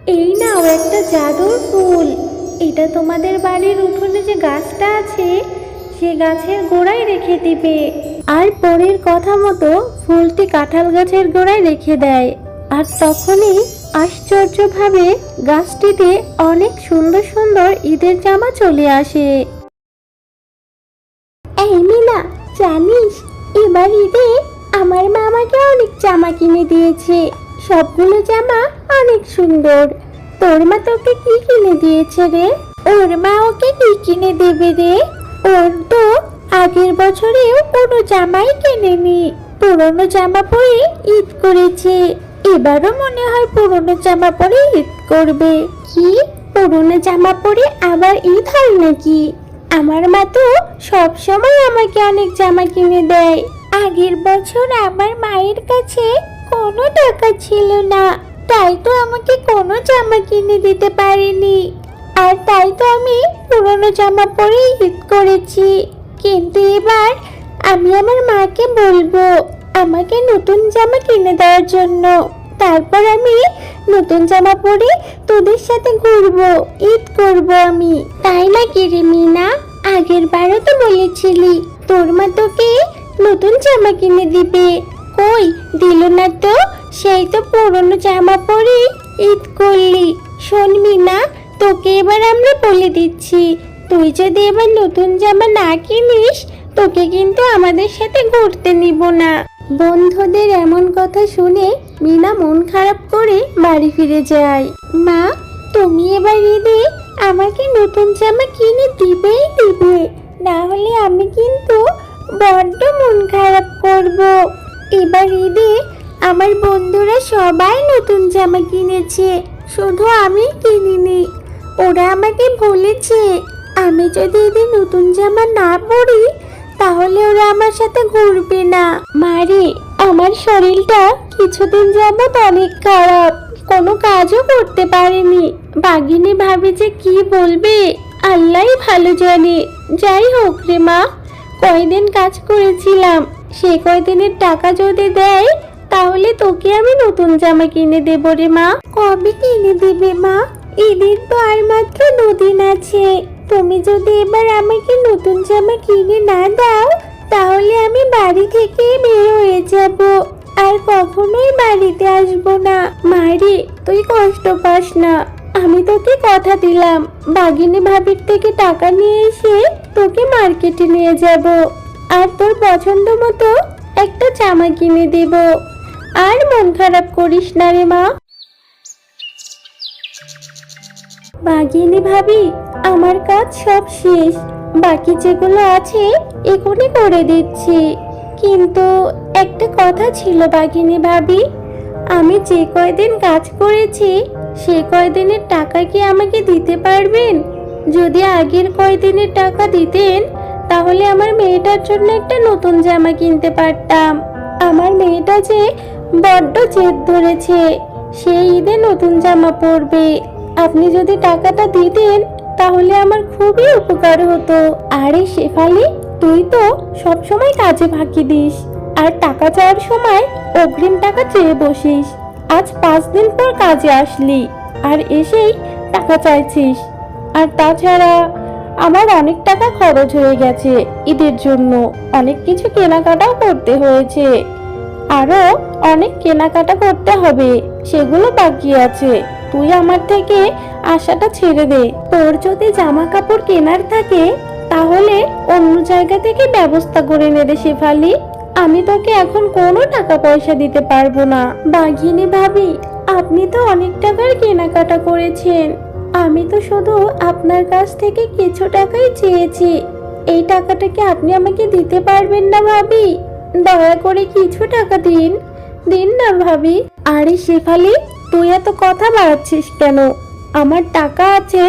এই নাও একটা জাদুর ফুল। এটা তোমাদের বাড়ির উঠোনে যে গাছটা আছে সে গাছের গোড়ায় রেখে দিবে। আর পরের কথা মতো ফুলটি কাঁঠাল গাছের গোড়ায় রেখে দেয়। আর তখনই আশ্চর্যভাবে গাছটিতে অনেক সুন্দর সুন্দর ঈদের জামা চলে আসে। এই মিনা, জানিস এবার ঈদে আমার মা আমাকে অনেক জামা কিনে দিয়েছে। সবগুলো জামা অনেক সুন্দর। তোর মা তোকে কি কিনে দিয়েছে রে? ওর মা ওকে কি কিনে দেবে রে? ওর তো আগের বছরেও কোনো জামাই কেনেনি। পুরনো জামা পরে ঈদ করেছে। এবারও মনে হয় পুরনো জামা পরে ঈদ করবে। কি, পুরনো জামা পরে আবার ঈদ হয় নাকি? আমার মা তো সব সময় আমাকে অনেক জামা কিনে দেয়। আগের বছর আমার মায়ের কাছে কোনো টাকা ছিল না, তাই তো আমাকে কোনো জামা কিনে দিতে পারেনি। আর তাই তো আমি পুরনো জামা পরেই ঈদ করেছি। কিন্তু এবার আমি আমার মাকে বলবো আমাকে নতুন জামা কিনে দেওয়ার জন্য। তারপর আমি নতুন জামা পরে তোদের সাথে ঘুরবো, ঈদ করব আমি। তাই নাকি রে মিনা? আগের বারও তো বলেছিলি তোর মা তোকে নতুন জামা কিনে দিবে, কই দিল না তো? সেই তো পুরনো জামা পরে ঈদ করলি। শোন মিনা, তোকে এবার আমরা বলে দিচ্ছি, তুই যদি এবার নতুন জামা না কিনিস তোকে কিন্তু আমাদের সাথে ঘুরতে নিব না। বন্ধুদের এমন কথা শুনে মিনা মন খারাপ করে বাড়ি ফিরে যায়। মা, তুমি এবার ঈদে আমাকে নতুন জামা কিনে দিবেই দিবে, না হলে আমি কিন্তু বড্ড মন খারাপ করব। এবার ঈদে আমার বন্ধুরা সবাই নতুন জামা কিনেছে, শুধু আমি কিনিনি। ওরা আমাকে বলেছে আমি যদি ঈদে নতুন জামা না পরি তাহলে ওরা আমার সাথে ঘুরবে না। মারে, আমার শরীরটা কিছুদিন যাবত অনেক খারাপ, কোনো কাজও করতে পারিনি। বাঘিনী ভাবে যে কি বলবে আল্লাহই ভালো জানে। যাই হোক রে মা, কয়দিন কাজ করেছিলাম, সে কয়দিনের টাকা যদি দেয় তাহলে তোকে আমি নতুন জামা কিনে দেবো রে মা। কবে কিনে দিবে মা? ঈদের তো আর মাত্র 2 দিন আছে। তুমি যদি এবার আমাকে নতুন জামা কিনে না দাও তাহলে আমি বাড়ি থেকে বের হয়ে যাব, আর কখনোই বাড়িতে আসবো না। মারি, তুই কষ্ট পাস না, আমি তোকে কথা দিলাম বাঘিনী ভাবির থেকে টাকা নিয়ে এসে তোকে মার্কেটে নিয়ে যাব, আর তোর পছন্দ মতো একটা জামা কিনে দেব। আর মন খারাপ করিস না রে মা। বাঘিনী ভাবি, আমার কাজ সব শেষ, বাকি যেগুলো আছে এখনই করে দিচ্ছি। কিন্তু একটা কথা ছিল বাঘিনী ভাবি, আমি যে কয়দিন কাজ করেছি সে কয়দিনের টাকা কি আমাকে দিতে পারবেন? যদি আগের কয়দিনের টাকা দিতেন তাহলে আমার মেয়েটার জন্য একটা নতুন জামা কিনতে পারতাম। আমার মেয়েটা যে বড্ড জেদ ধরেছে, সে ঈদে নতুন জামা পরবে। আপনি যদি টাকাটা দিতেন তাহলে আমার খুবই উপকার হতো। আরে শেফালি, তুই তো সব সময় কাজে ফাঁকি দিস, আর টাকা চাওয়ার সময় অগ্রিম টাকা চেয়ে বসিস। আজ 5 দিন পর কাজে আসলি আর এসেই টাকা চাইছিস। আর তাছাড়া আমার অনেক টাকা খরচ হয়ে গেছে ঈদের জন্য, অনেক কিছু কেনাকাটাও করতে হয়েছে, আরো অনেক কেনাকাটা করতে হবে, সেগুলো বাকি আছে। তুই আমার থেকে আশাটা ছেড়ে দে। তোর যদি জামা কাপড় কেনার থাকে তাহলে অন্য জায়গা থেকে ব্যবস্থা করে নে রে শেফালি। আমি তোকে এখন কোনো টাকা পয়সা দিতে পারবো না। বাঘিনী ভাবি, আপনি তো অনেক টাকার কেনাকাটা করেছেন, আমি তো শুধু আপনার কাছ থেকে কিছু টাকাই চেয়েছি। এই টাকাটা কি আপনি আমাকে দিতে পারবেন না ভাবি? দয়া করে কিছু টাকা দিন, দিন না ভাবি। আরে শেফালি, তুই এত কথা বাড়াচ্ছিস কেন? আমার টাকা আছে,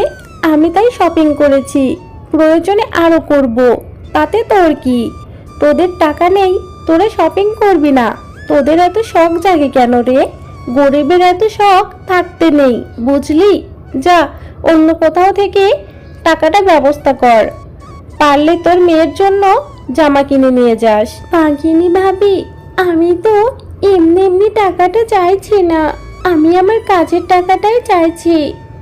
আমি তাই শপিং করেছি, প্রয়োজনে আরো করব, তাতে তোর কি? তোদের টাকা নেই, তোরা শপিং করবি না? তোদের এত শখ জাগে কেন রে? গরিবের এত শখ থাকতে নেই, বুঝলি? যা অন্য কোথাও থেকে টাকাটা ব্যবস্থা কর, পারলে তোর মেয়ের জন্য জামা কিনে নিয়ে যাস। বাঘিনী ভাবি, আমি তো এমনি এমনি টাকাটা চাইছি না, আমি আমার কাজের টাকাটাই চাইছি,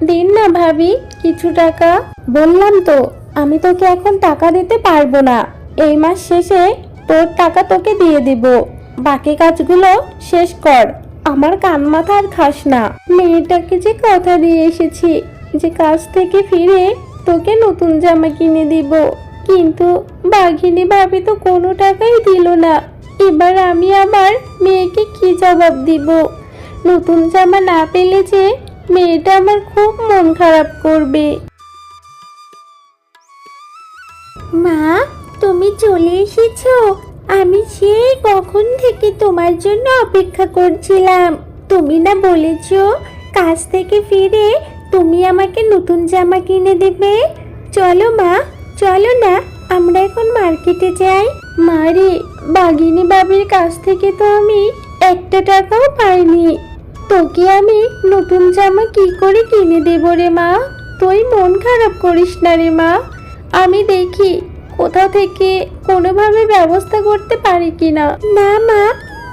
দিন না ভাবি কিছু টাকা। বললাম তো আমি তোকে এখন টাকা দিতে পারবো না, এই মাস শেষে তোর টাকা তোকে দিয়ে দিব। বাকি কাজগুলো শেষ কর, আমার কান মাথা আর খাস না। মেয়েটাকে যে কথা দিয়ে এসেছি যে কাজ থেকে ফিরে তোকে নতুন জামা কিনে দিব, কিন্তু বাঘিনী ভাবি তো কোনো টাকাই দিল না। এবার আমি আমার মেয়েকে কি জবাব দিব? নতুন জামা না পেলে যে মেয়েটা আমার খুব মন খারাপ করবে। মা, তুমি চলে এসেছো? আমি সেই কখন থেকে তোমার জন্য অপেক্ষা করছিলাম। তুমি না বলেছো কাজ থেকে ফিরে তুমি আমাকে নতুন জামা কিনে দেবে? চলো মা, চলো না আমরা এখন মার্কেটে যাই। মারে, বাঘিনী বাবির কাছ থেকে তো আমি একটা টাকাও পাইনি, তোকে আমি নতুন জামা কি করে কিনে দেব রে মা? তুই মন খারাপ করিস না রে মা, আমি দেখি কোথা থেকে কোনোভাবে ব্যবস্থা করতে পারি কিনা। না মা,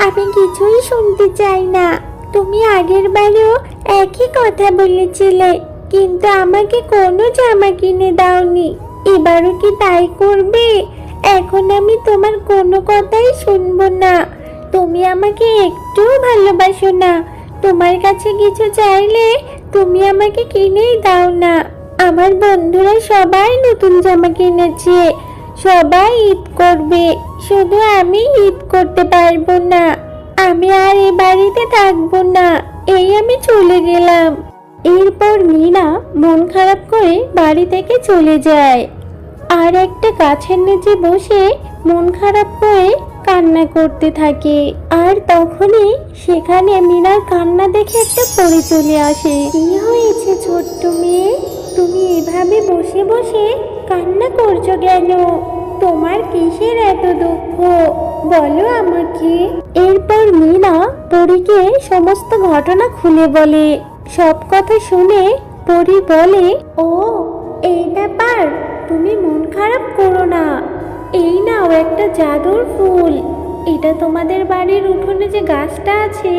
আমি কিছুই শুনতে চাই না। তুমি আগের বারেও একই কথা বলেছিলে, কিন্তু আমাকে কোনো জামা কিনে দাওনি। এবারও কি তাই করবে? এখন আমি তোমার কোনো কথাই শুনবো না। তুমি আমাকে একটুও ভালোবাসো না। তোমার কাছে কিছু চাইলে তুমি আমাকে কিনেই দাও না। আমার বন্ধুরা সবাই নতুন জামা কিনেছে, সবাই ঈদ করবে, শুধু আমি ঈদ করতে পারবো না। আমি আর এ বাড়িতে থাকবো না, এই আমি চলে গেলাম। এরপর মিনা মন খারাপ করে বাড়ি থেকে চলে যায় আর একটা গাছের নিচে বসে মন খারাপ করে কান্না করতে থাকে। আর তখনই সেখানে মিনার কান্না দেখে একটা পরী চলে আসে। কি হয়েছে ছোট্ট মেয়ে, তুমি এভাবে বসে বসে কান্না করছো কেন? তোমার কিসের এত দুঃখ, বলো আমাকে। এরপর মিনা পরীকে সমস্ত ঘটনা খুলে বলে। সব কথা শুনে পরী বলে, ও এই ব্যাপার, তুমি মন খারাপ করো না। এই নাও একটা জাদুর ফুল, এটা তোমাদের বাড়ির উঠোনে যে গাছটা আছে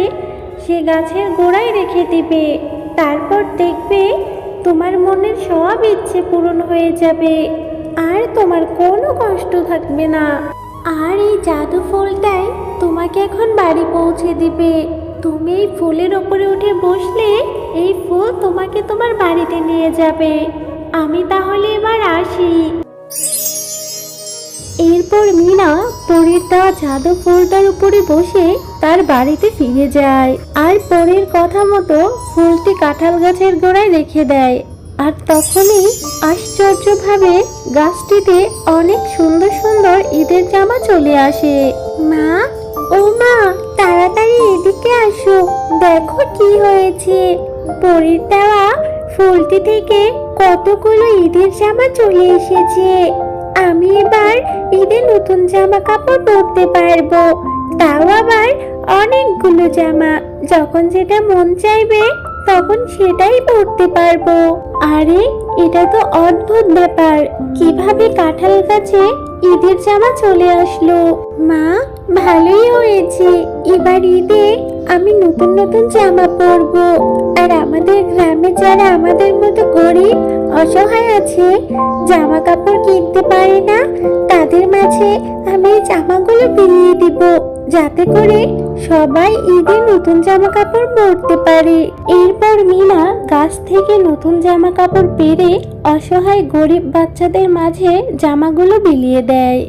সে গাছের গোড়ায় রেখে দিবে। তারপর দেখবে তোমার মনের সব ইচ্ছে পূরণ হয়ে যাবে, আর তোমার কোনো কষ্ট থাকবে না। আর এই জাদু ফুলটাই তোমাকে এখন বাড়ি পৌঁছে দিবে। তুমি এই ফুলের ওপরে উঠে বসলে এই ফুল তোমাকে তোমার বাড়িতে নিয়ে যাবে। আমি তাহলে এবার আসি। এরপর মিনা পরীর দেওয়া জাদু ফুলটার উপরে বসে তার বাড়িতে ফিরে যায় আর পরীর কথা মতো ফুলটি কাঁঠাল গাছের গোড়ায় রেখে দেয়। আর তখনই আশ্চর্যভাবে গাছটিতে অনেক সুন্দর সুন্দর ঈদের জামা চলে আসে। মা, ও মা, তাড়াতাড়ি এদিকে আসো, দেখো কি হয়েছে। পরীর দেওয়া ফুলটি থেকে কতগুলো ঈদের জামা চলে এসেছে। আমি এবার ঈদে নতুন জামা কাপড় পরতে পারবো, তাও আবার অনেকগুলো জামা। যখন যেটা মন চাইবে তখন সেটাই পরতে পারবো। আরে, এটা তো অদ্ভুত ব্যাপার, কিভাবে কাঁঠাল গাছে ঈদের জামা চলে আসলো। মা, ভালোই হয়েছে, এবার ঈদে আমি নতুন নতুন জামা পরবো। আর আমাদের গ্রামে যারা আমাদের মতো গরিব অসহায় আছে, জামা কাপড় কিনতে পারে না, তাদের মাঝে আমি এই জামাগুলো বিলিয়ে দিব, যাতে করে সবাই ঈদে নতুন জামা কাপড় পরতে পারে। এরপর মিনা গাছ থেকে নতুন জামা কাপড় পেরে অসহায় গরিব বাচ্চাদের মাঝে জামাগুলো বিলিয়ে দেয়।